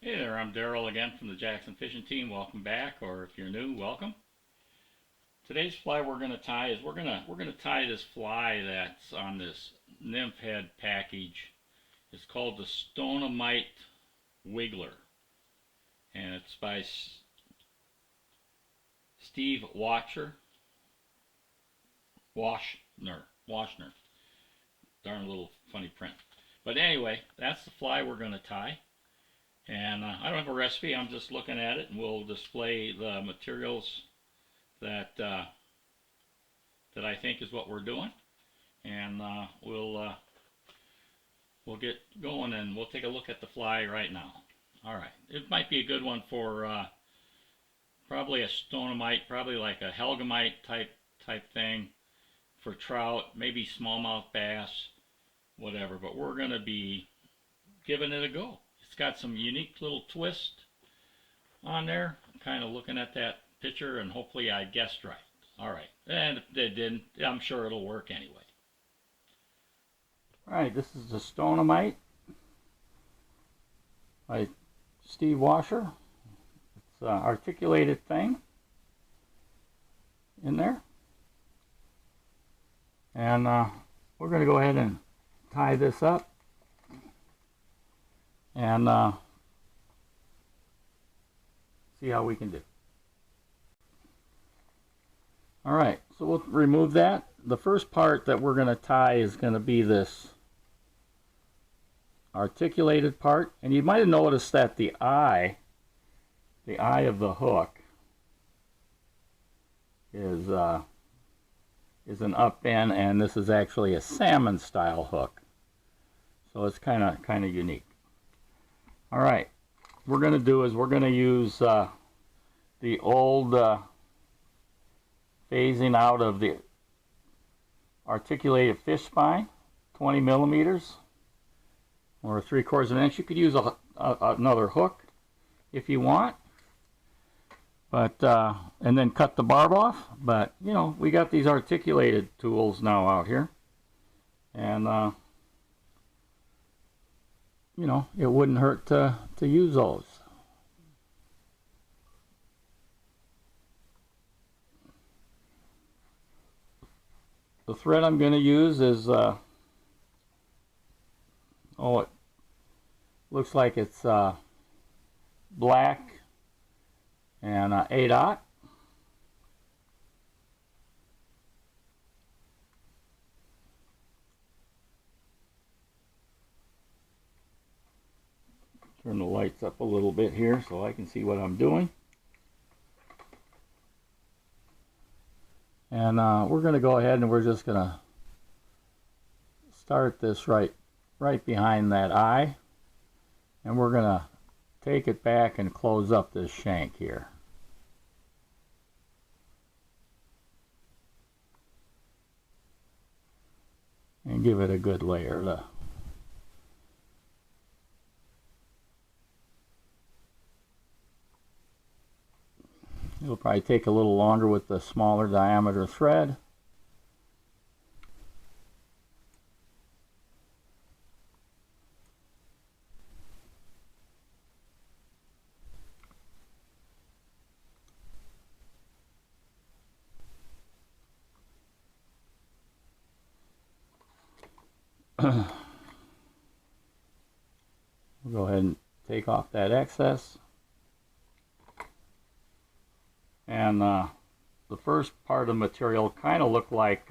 Hey there, I'm Daryl again from the Jackson Fishing Team. Welcome back, or if you're new, welcome. Today's fly we're going to tie is we're going to tie this fly that's on this Nymph head package. It's called the Stone-A-Mite Wiggler, and it's by Steve Wascher. Washner. Darn little funny print. But anyway, that's the fly we're going to tie. And I don't have a recipe, I'm just looking at it, and we'll display the materials that that I think is what we're doing. And we'll get going and we'll take a look at the fly right now. Alright, it might be a good one for probably a Stone-A-Mite, probably like a Helgamite type thing for trout, maybe smallmouth bass, whatever. But we're going to be giving it a go. It's got some unique little twist on there. Kind of looking at that picture, and hopefully I guessed right. Alright, and if it didn't, I'm sure it'll work anyway. Alright, this is the Stone-A-Mite by Steve Wascher. It's an articulated thing in there. And we're going to go ahead and tie this up. And see how we can do. Alright, so we'll remove that. The first part that we're going to tie is going to be this articulated part. And you might have noticed that the eye of the hook is an up end, and this is actually a salmon style hook. So it's kind of unique. All right, what we're going to do is we're going to use the old phasing out of the articulated fish spine, 20 millimeters or 3/4 of an inch. You could use another hook if you want, but and then cut the barb off. But you know, we got these articulated tools now out here, and you know, it wouldn't hurt to use those. The thread I'm going to use is, oh, it looks like it's black and 8/0. Turn the lights up a little bit here so I can see what I'm doing. And we're going to go ahead and we're just going to start this right behind that eye. And we're going to take it back and close up this shank here. And give it a good layer. It'll probably take a little longer with the smaller diameter thread. We'll go ahead and take off that excess. And the first part of the material kind of looked like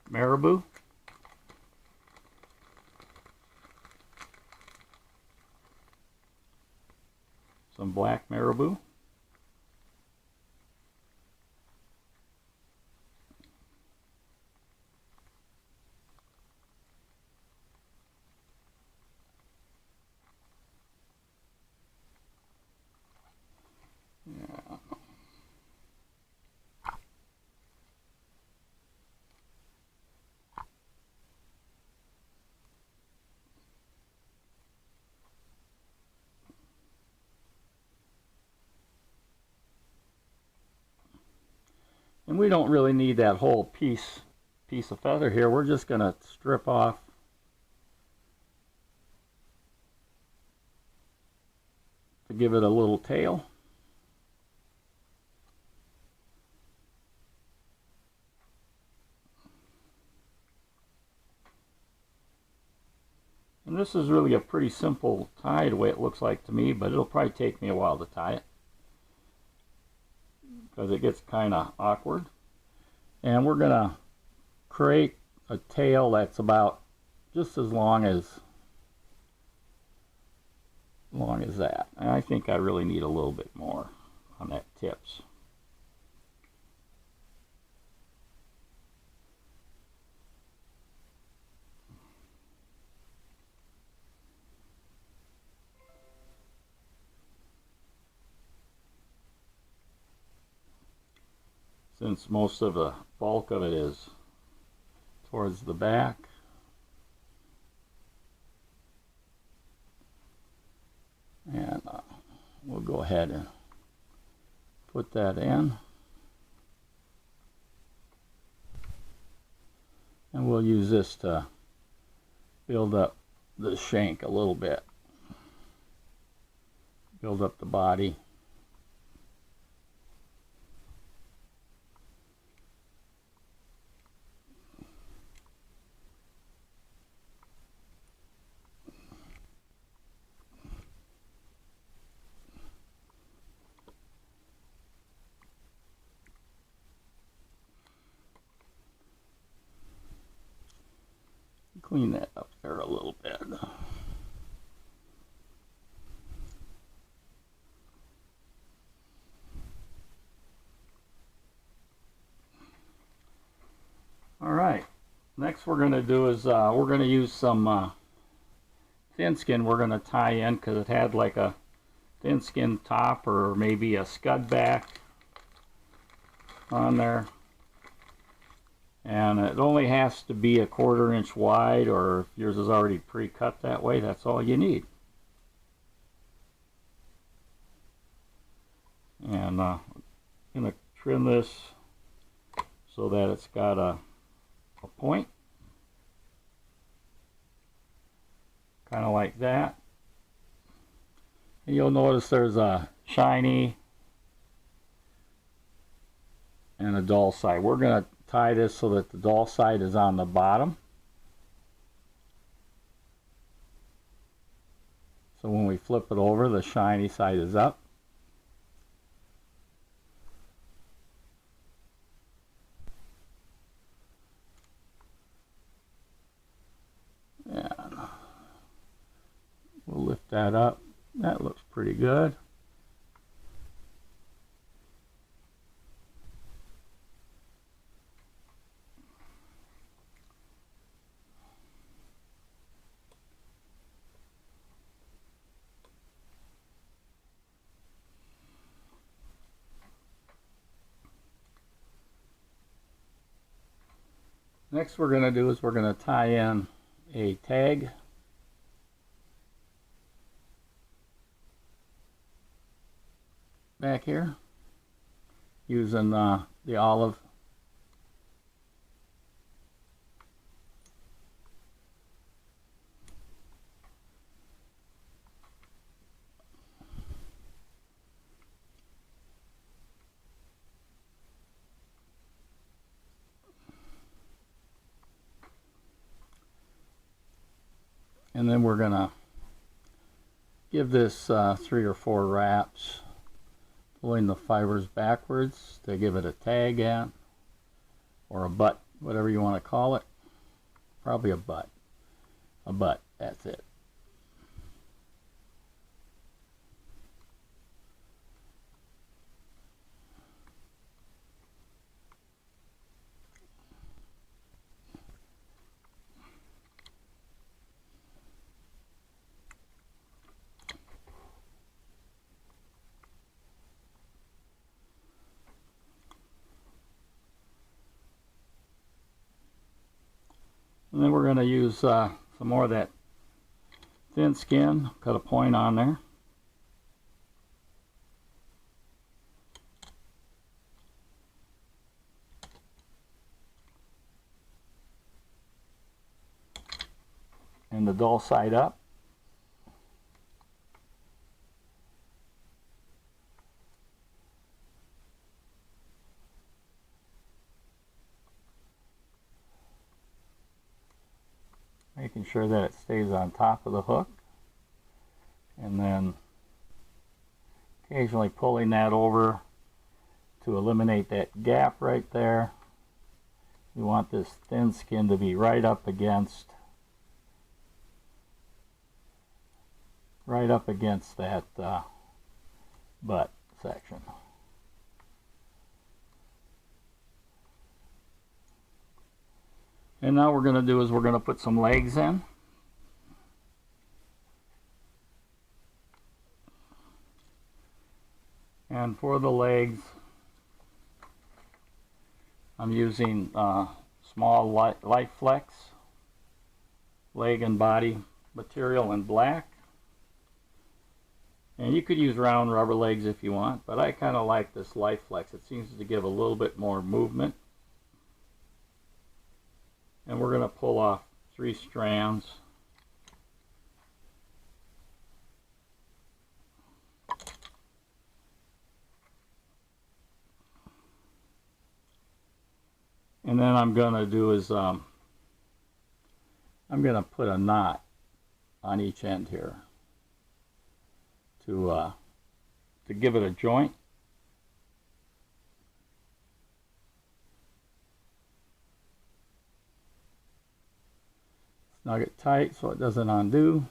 Marabou. Some black Marabou. And we don't really need that whole piece of feather here. We're just going to strip off give it a little tail. And this is really a pretty simple tie the way it looks like to me, but it'll probably take me a while to tie it because it gets kind of awkward. And we're going to create a tail that's about just as long as that. And I think I really need a little bit more on that tips. Since most of the bulk of it is towards the back. And we'll go ahead and put that in. And we'll use this to build up the shank a little bit. Build up the body. Clean that up there a little bit. All right, next we're going to do is we're going to use some thin skin we're going to tie in because it had like a thin skin top or maybe a scud back on there. And it only has to be a 1/4 inch wide, or if yours is already pre-cut that way, that's all you need. And I'm going to trim this so that it's got a point. Kind of like that. And you'll notice there's a shiny and a dull side. We're going to tie this so that the dull side is on the bottom. So when we flip it over, the shiny side is up. And we'll lift that up. That looks pretty good. Next we're going to do is we're going to tie in a tag. Back here using the olive. And then we're going to give this 3 or 4 wraps, pulling the fibers backwards to give it a tag at, or a butt, whatever you want to call it. Probably a butt. A butt, that's it. And then we're going to use some more of that thin skin, cut a point on there. And the dull side up. making sure that it stays on top of the hook, and then occasionally pulling that over to eliminate that gap right there. You want this thin skin to be right up against that butt section. And now what we're going to do is we're going to put some legs in. And for the legs, I'm using small Life Flex leg and body material in black. And you could use round rubber legs if you want, but I kind of like this Life Flex. It seems to give a little bit more movement. And we're going to pull off 3 strands. And then I'm going to do is I'm going to put a knot on each end here to give it a joint. Snug it tight so it doesn't undo.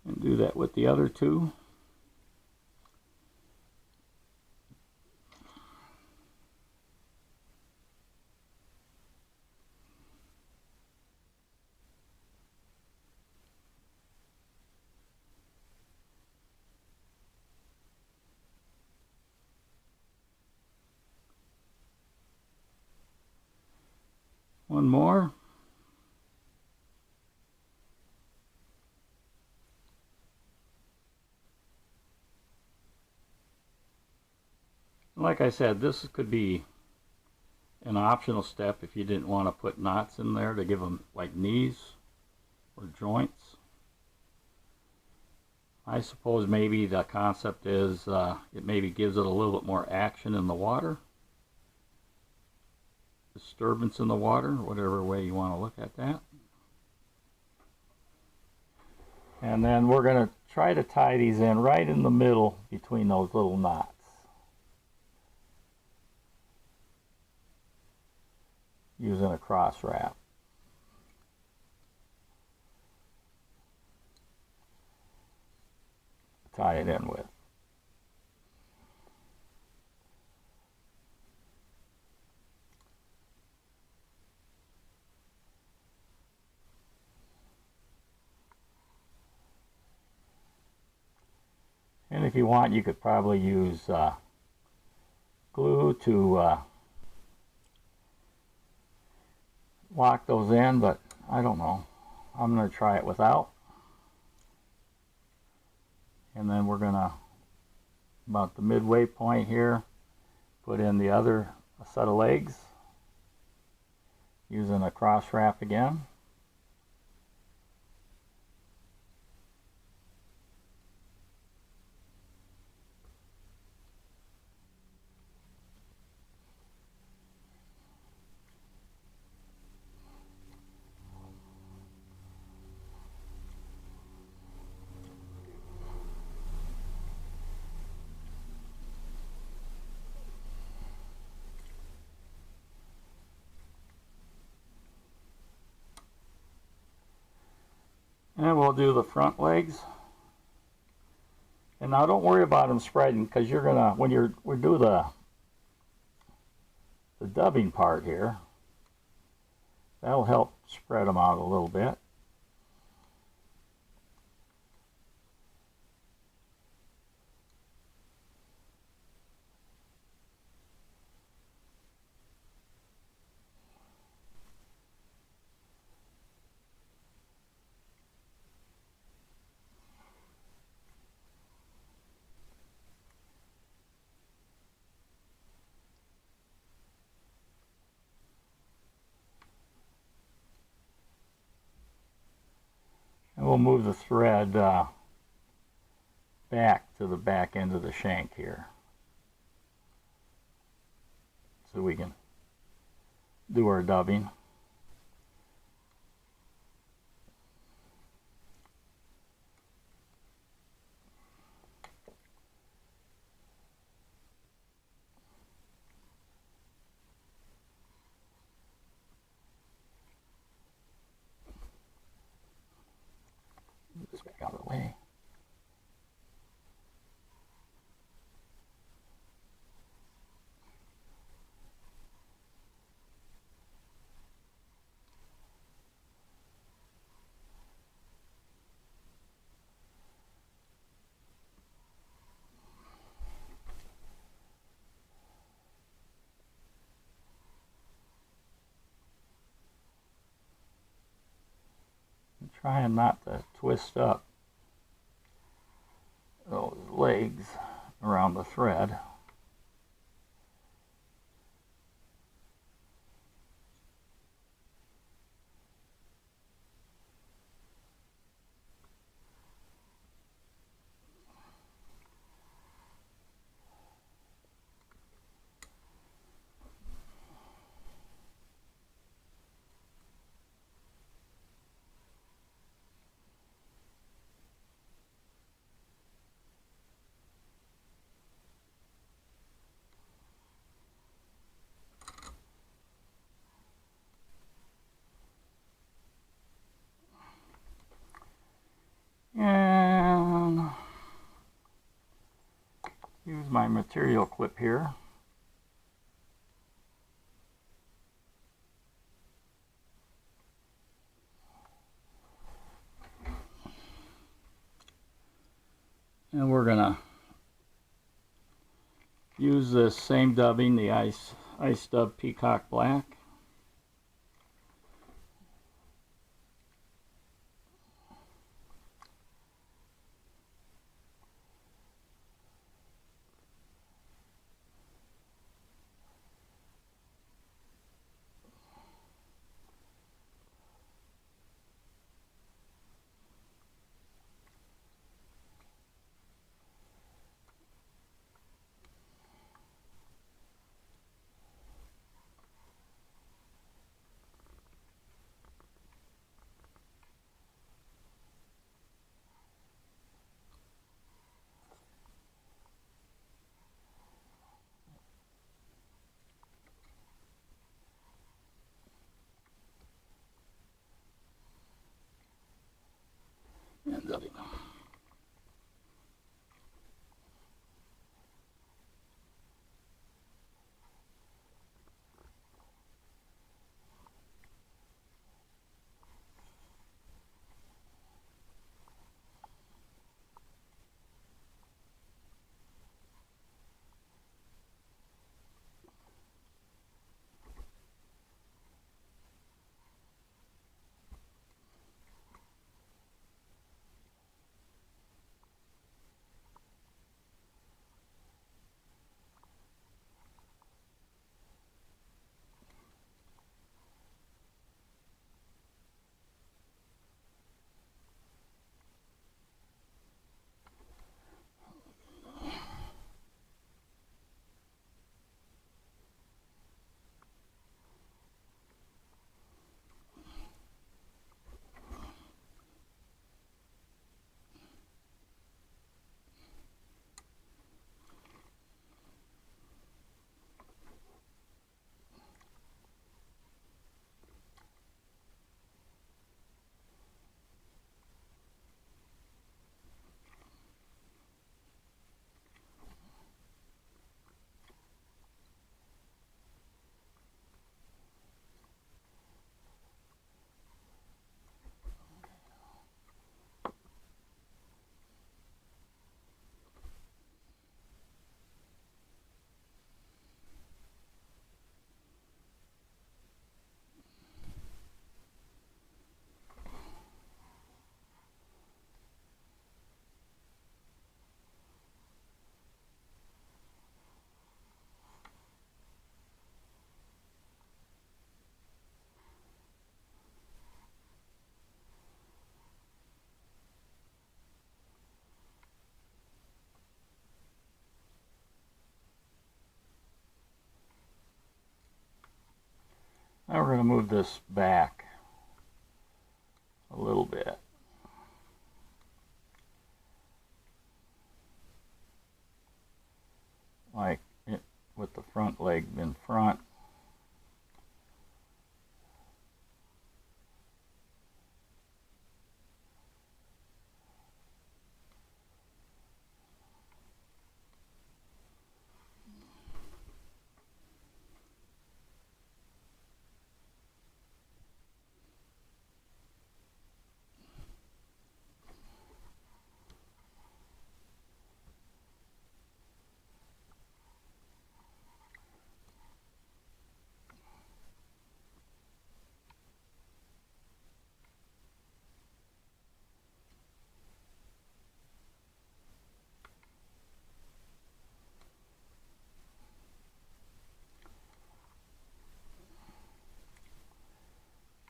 And do that with the other 2. One more. Like I said, this could be an optional step if you didn't want to put knots in there to give them like knees or joints. I suppose maybe the concept is it maybe gives it a little bit more action in the water, disturbance in the water, whatever way you want to look at that. And then we're going to try to tie these in right in the middle between those little knots, using a cross wrap. Tie it in with. And if you want, you could probably use glue to lock those in, but I don't know. I'm going to try it without. And then we're going to, about the midway point here, put in the other set of legs using a cross wrap again. And we'll do the front legs. And now don't worry about them spreading, because you're gonna, when we do the dubbing part here, that'll help spread them out a little bit. we'll move the thread back to the back end of the shank here, so we can do our dubbing. Move this back out of the way. Trying not to twist up those legs around the thread. And use my material clip here. And we're gonna use this same dubbing, the ice dub Peacock Black. Now we're going to move this back a little bit. Like it with the front leg in front.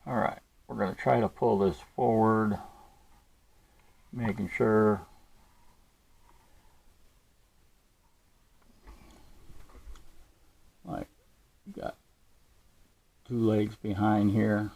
Alright, we're going to try to pull this forward, making sure like you got two legs behind here.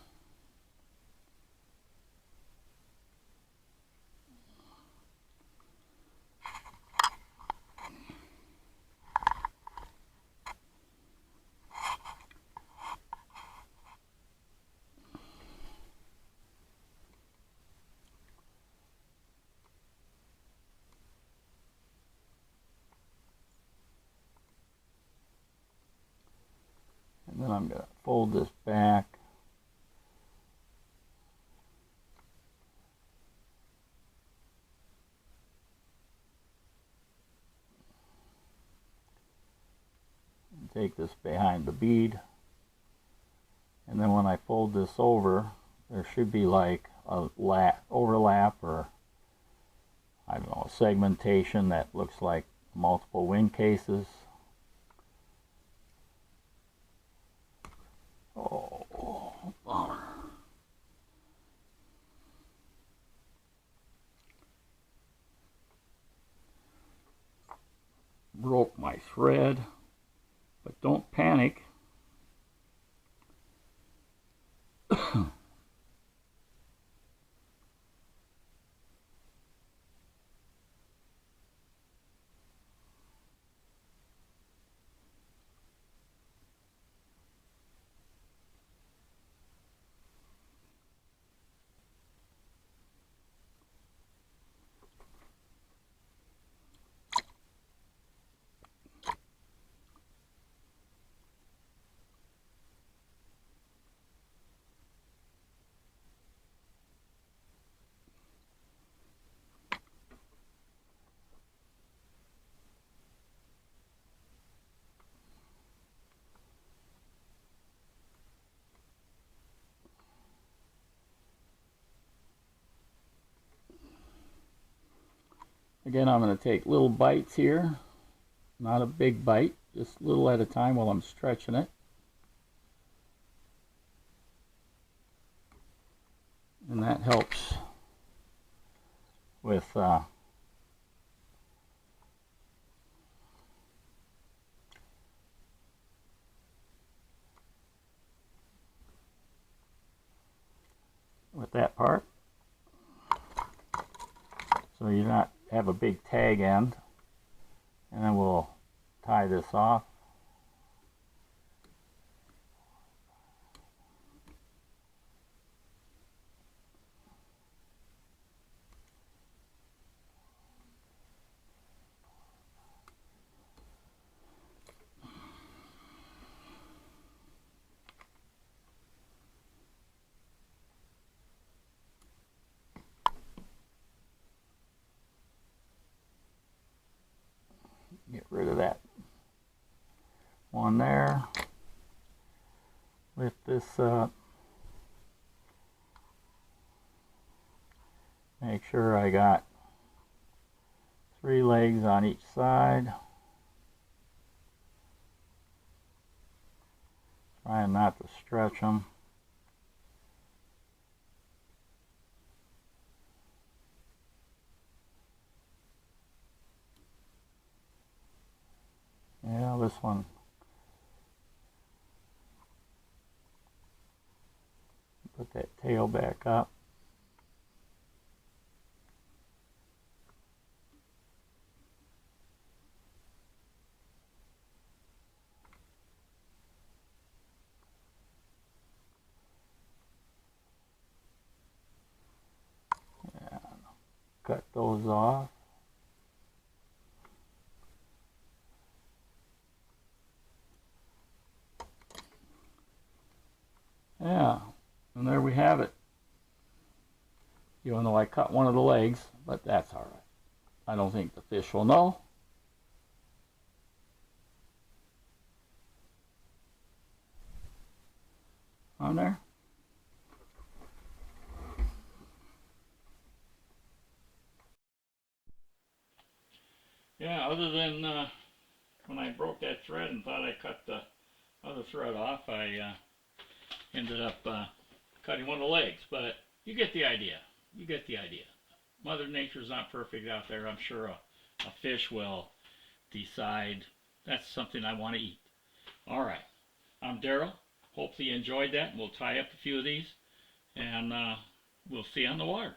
And then I'm going to fold this back. And take this behind the bead. And then when I fold this over, there should be like a overlap, or I don't know, a segmentation that looks like multiple wing cases. Oh, bummer. Broke my thread, but don't panic. Again, I'm going to take little bites here, not a big bite, just little at a time while I'm stretching it. And that helps with that part. So you not have a big tag end. And then we'll tie this off. Get rid of that one there. Lift this up. Make sure I got 3 legs on each side. Trying not to stretch them. Yeah, this one. Put that tail back up. And cut those off. Yeah, and there we have it. Even though I cut one of the legs, but that's all right. I don't think the fish will know. On there. Yeah, other than when I broke that thread and thought I cut the other thread off, I ended up cutting one of the legs, but you get the idea. You get the idea. Mother Nature's not perfect out there. I'm sure a fish will decide that's something I want to eat. All right. I'm Daryl. Hopefully you enjoyed that. We'll tie up a few of these, and we'll see you on the water.